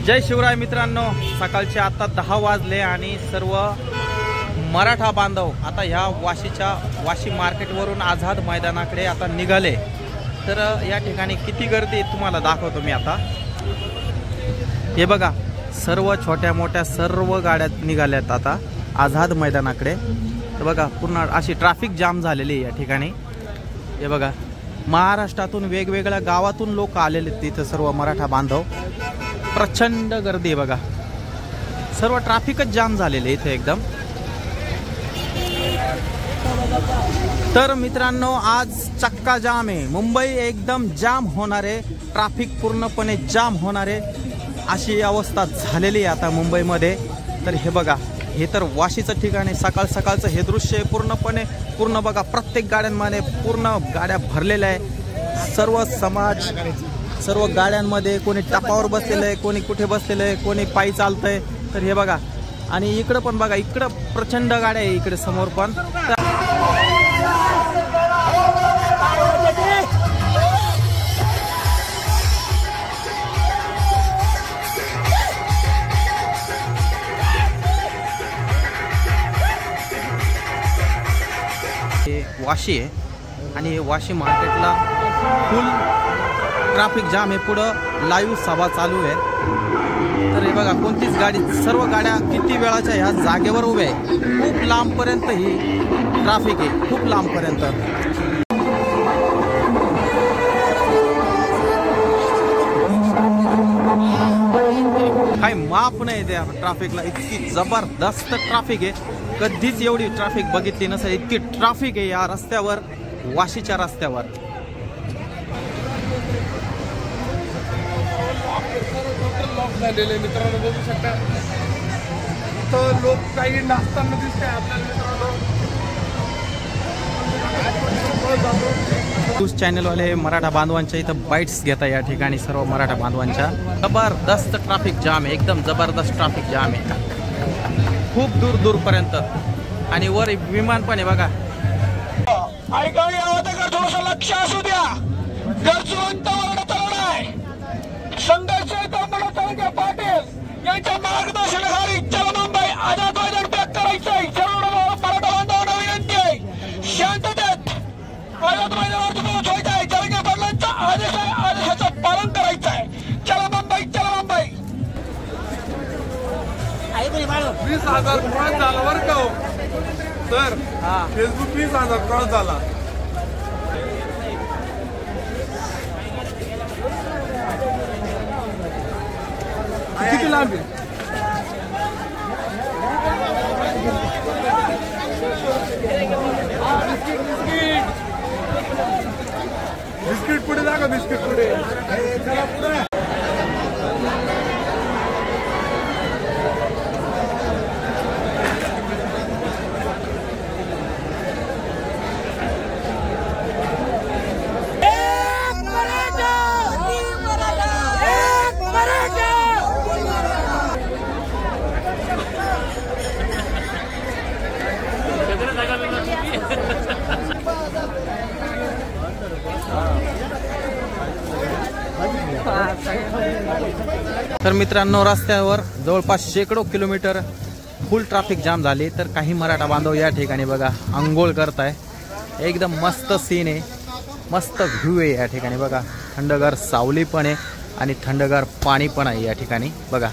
जय शिवराय मित्रांनो, सकाळचे आता 10 वाजले आणि सर्व मराठा बांधव आता ह्या वाशी मार्केटवरून आझाद मैदानाकडे आता निघाले। तर या ठिकाणी किती गर्दी तुम्हाला दाखवतो मी आता। हे बघा, सर्व छोट्या मोठ्या सर्व गाड्या निघाल्यात आता आझाद मैदानाकडे। तर बघा, पूर्ण अशी ट्रॅफिक जाम झालेली आहे या ठिकाणी। हे बघा, महाराष्ट्रातून वेगवेगळ्या गावातून लोक आलेले तिथे, सर्व मराठा बांधव। प्रचंड गर्दी आहे बघा, सर्व ट्रॅफिकच जाम झालेले इथे एकदम। तर मित्रांनो, आज चक्का जाम आहे, मुंबई एकदम जाम होणार आहे, ट्रॅफिक पूर्णपणे जाम होणार आहे, अशी अवस्था झालेली आहे आता मुंबईमध्ये। तर हे बघा, हे तर वाशीचं ठिकाण आहे। सकाळ सकाळचं हे दृश्य आहे, पूर्ण बघा, प्रत्येक गाड्यांमध्ये पूर्ण गाड्या भरलेल्या आहे। सर्व समाज, सर्व गाड्यांमध्ये, कोणी टपावर बसलेलं आहे, कोणी कुठे बसलेलं आहे, कोणी पायी चालतंय। तर हे बघा, आणि इकडं पण बघा, इकडं प्रचंड गाड्या आहे, इकडे समोर पण। हे वाशी आहे आणि वाशी मार्केटला फुल ट्रॅफिक जाम आहे। पुढं लाईव्ह सभा चालू आहे। तर हे बघा, कोणतीच गाडी, सर्व गाड्या किती वेळाच्या ह्या जागेवर उभ्या आहे। खूप लांबपर्यंत ही ट्रॅफिक आहे, खूप लांबपर्यंत। काही माप नाही त्या ट्रॅफिकला, इतकी जबरदस्त ट्रॅफिक आहे। कधीच एवढी ट्रॅफिक बघितली नसेल, इतकी ट्रॅफिक आहे या रस्त्यावर, वाशीच्या रस्त्यावर। मित्रांनो बघू शकता, तर लोक काही नाचताना दिसते आपल्याला। न्यूज चॅनलवाले मराठा बांधवांच्या इथं बाईट्स घेता या ठिकाणी, सर्व मराठा बांधवांच्या। जबरदस्त ट्रॅफिक जाम आहे, एकदम जबरदस्त ट्रॅफिक जाम आहे, खूप दूर पर्यंत। आणि वर विमान पण आहे बघा। ऐकावी थोडंसं लक्ष असू द्या, गरजवंत तरुण आहे, संघर्ष पाटील यांच्या मार्गदर्शनाखाली चला मुंबई आझाद मैदान पॅक करायचंय। सर्व मराठा बांधवांना विनंती आहे, शांततेत आझाद मैदानावर तुम्हाला पोहोचायचं आहे। जरंगे पाटलांचा आदेश आहे, आदेशाचं पालन करायचं आहे। चला मुंबई, चला मुंबई। 20,000 क्रॉस झाला बरं का सर, फेसबुक 20,000 क्रॉस झाला। किती लांब आहे? बिस्किट पुढे जा का, बिस्किट पुढे चला पुढे। तर मित्रांनो, रस्त्यावर जवळपास शेकडो किलोमीटर फुल ट्रॅफिक जाम झाली। तर काही मराठा बांधव या ठिकाणी बघा आंघोळ करताय, एकदम मस्त सीन आहे, मस्त व्ह्यू आहे या ठिकाणी बघा। थंडगार सावली पण आहे आणि थंडगार पाणी पण आहे या ठिकाणी बघा।